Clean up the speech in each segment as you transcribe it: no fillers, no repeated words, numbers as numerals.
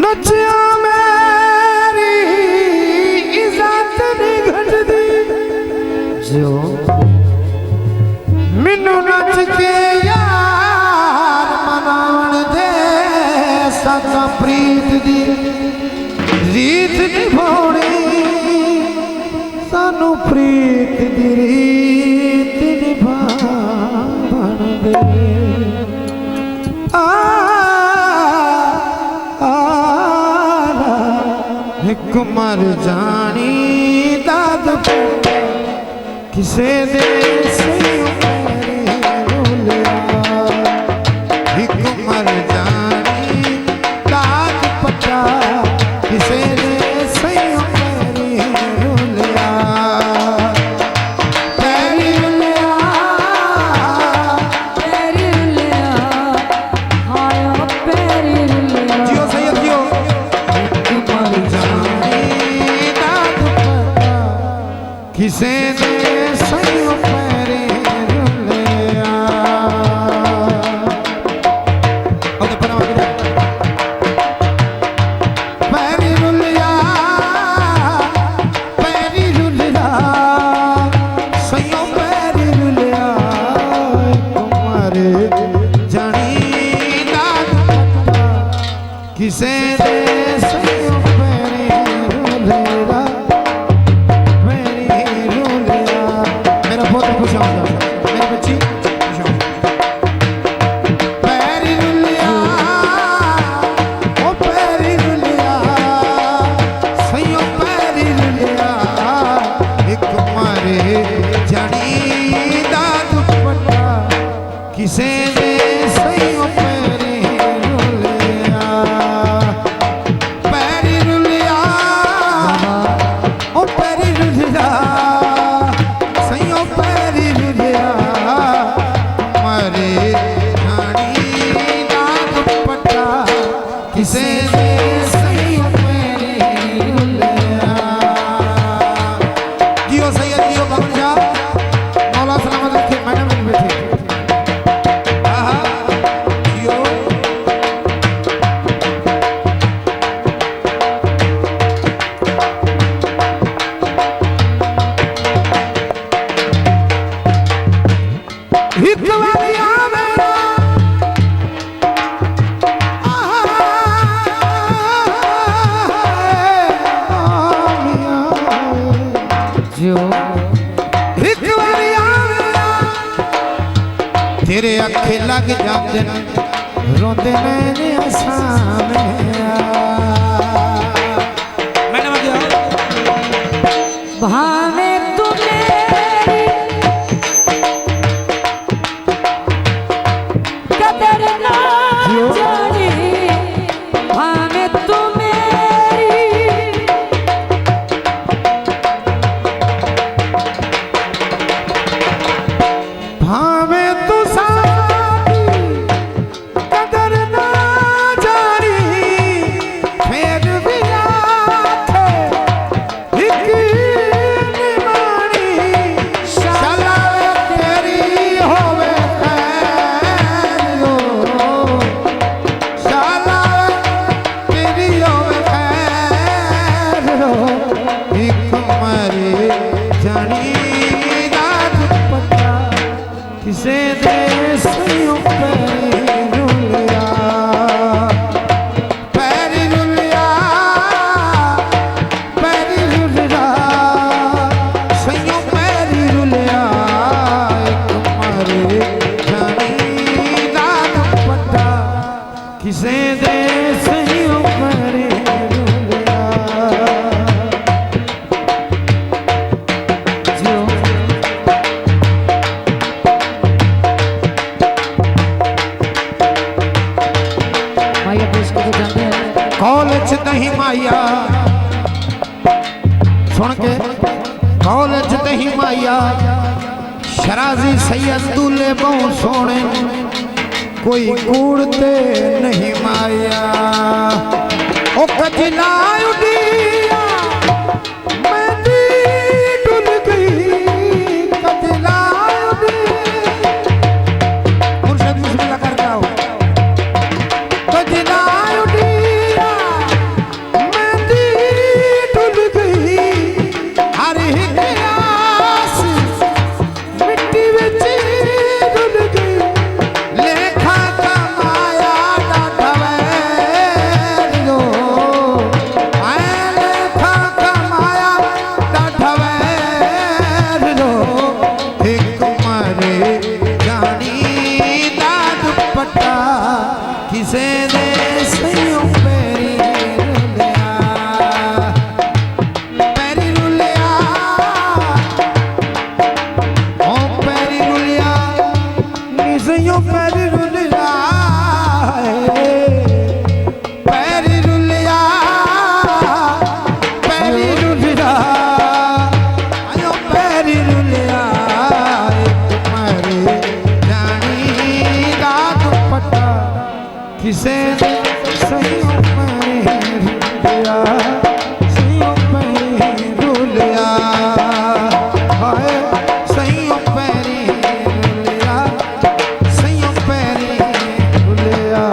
नचिया मेरी इज्जत नहीं घटदी जो मिनू नच के यार मनावण दे सदा प्रीत दी रीत निभाउणी सानू प्रीत दी रीत निभावण दे एक मर जानी दाद किसे दे से रोलिया एक मर जानी दाद पता किसे दे से रोलिया पैरी रुलिया हाय पैरी रुलिया जियो सैयद जियो किसे ने सैयो पैरे रुलिया अब तो पना पैरी रुलिया सैयो पैरी रुलिया तुम्हारे जानी दाद किसे ने सैयो पैरे रुलिया बहुत खुश हूँ मेरी बच्ची खुश हूँ पैरी रुलिया ओ पैरी रुलिया सैयो पैरी रुलिया एक मारे जानी दाद पट्टा किसे ने सैयो पैरी रुलिया पैरी रुलिया ओ पैरी रुलिया पैरी रुलिया तुम्हारे जानी दाद पट्टा किसे ने सैयो पैरी रुलिया जियो सैयद जियो भगवान साहब मौला सलामत रखे मैडम मिल बैठे जियो हितवालिया मेरा जो हितवालिया मेरा तेरे अखे लग जाते न रोंदे मैंने आसामे मैंने मत भावे किसे दे सैयो पैरी रुलिया पैरी रुलिया सैयो पैरी रुलिया तुम्हारे जानी दाद पट्टा किसे दे सैयो पैरी रुलिया कॉलेज नहीं माया सुन के कॉलेज नहीं माया शराब राजी सैयद दूल्हे बहु सोने कोई कूड़ते नहीं माया ओ कजला उड़िया मेरी डुल गई कजला मुर्शद मुश्किल करता हो कजला उड़िया मेरी डुल गई हर एक आस मिट्टी विच डुल गई लेखा कमाया डाढा वैर जो आए लेखा कमाया डाढा वैर जो एक मरे जानी दा दुपट्टा किसे दे सैयों पैरी रुलिया ओ पैरी रुलिया निसैयों पैरी रुलिया पैरी रुलिया पैरी रुलिया आयो पैरी रुलिया एक मरे जानी दा दुपट्टा किसे दे सैयों पैरी रुलिया सैयों पैरी रुलिया हाय सैयों पैरी रुलिया सैयों पैरी रुलिया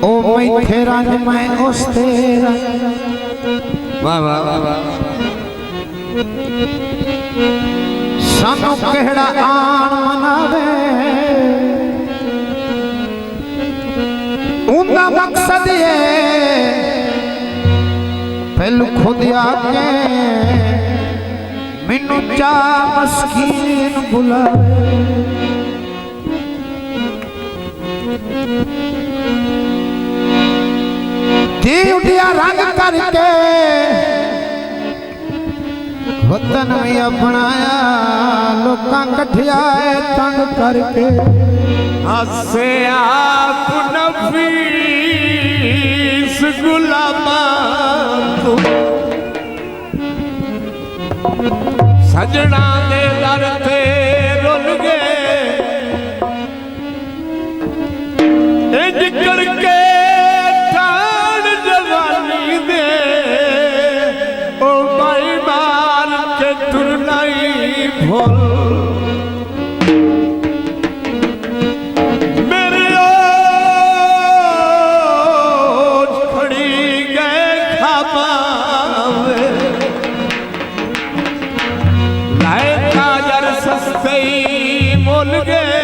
ओ मैं तेरा मैं उस तेरा वाह वाह वाह वाह सानू केड़ा आन मनावे उनका मकसद ये पहलू खुद आके मैनू चा मस्कीन बुलावे दी उठिया रंग करके वतन में अपनाया लोकां कठिया तंग करके हसे आप नफीस गुलामा तू सजना दे दर ते रुल गए इंज करके ठाण जवानी दे ओ भाई मार के तुरनाई भोल मेरे ओज खड़ी गए खाबावे लाए काजर सस्ते मोल गए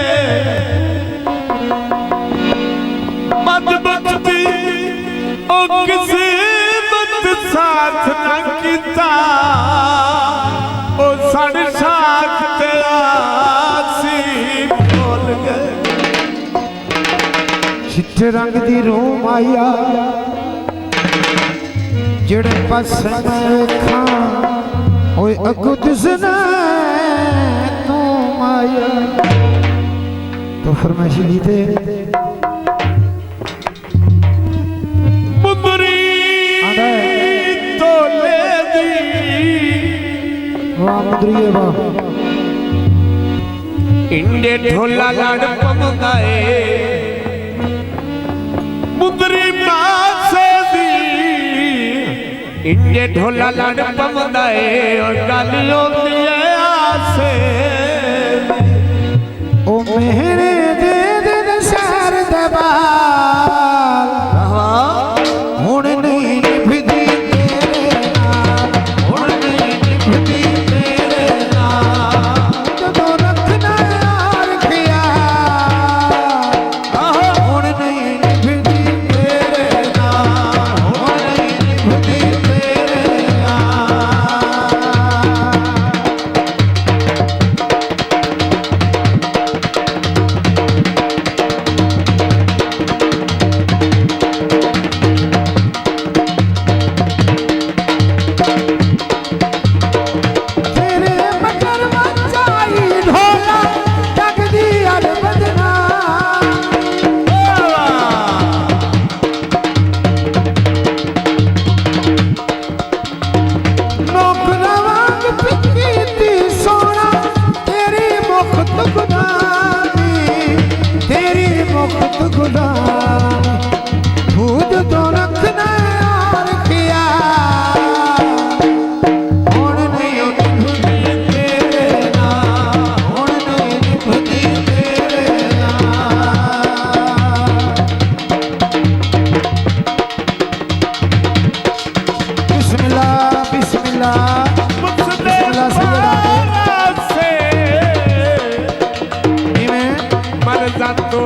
बदबख्ती ओ किसी मत साथ न किता ओ साढ़े साथ तेरा सी बोल गए चिट्टे रंग दी रूम आया जेड़े पासे मैं वेखां ओए अगो दिसना तू माया तो फरमाइश ली थे मुंदरी आंदा तो ले दी वाह मुद्रिए वाह इंडे ढोला लड़ पमदाए मुंदरी मासे दी इंडे ढोला लड़ पमदाए और गालियों दिए आसे ओ मेरे दे दिन शहर दबाल हुण नहीं निभदी तेरे नाल हुण नहीं निभदी तेरे नाल जदों रखना यार ख्याल हुण नहीं निभदी तेरे नाल हुण नहीं निभदी तेरे नाल नित गुलाम भूत तो रखना और किया हुण नहीं निभदी तेरे नाल हुण नहीं निभदी तेरे नाल बिस्मिल्लाह बिस्मिल्लाह बिस्मिल्लाह सैयदा से में मर जा तो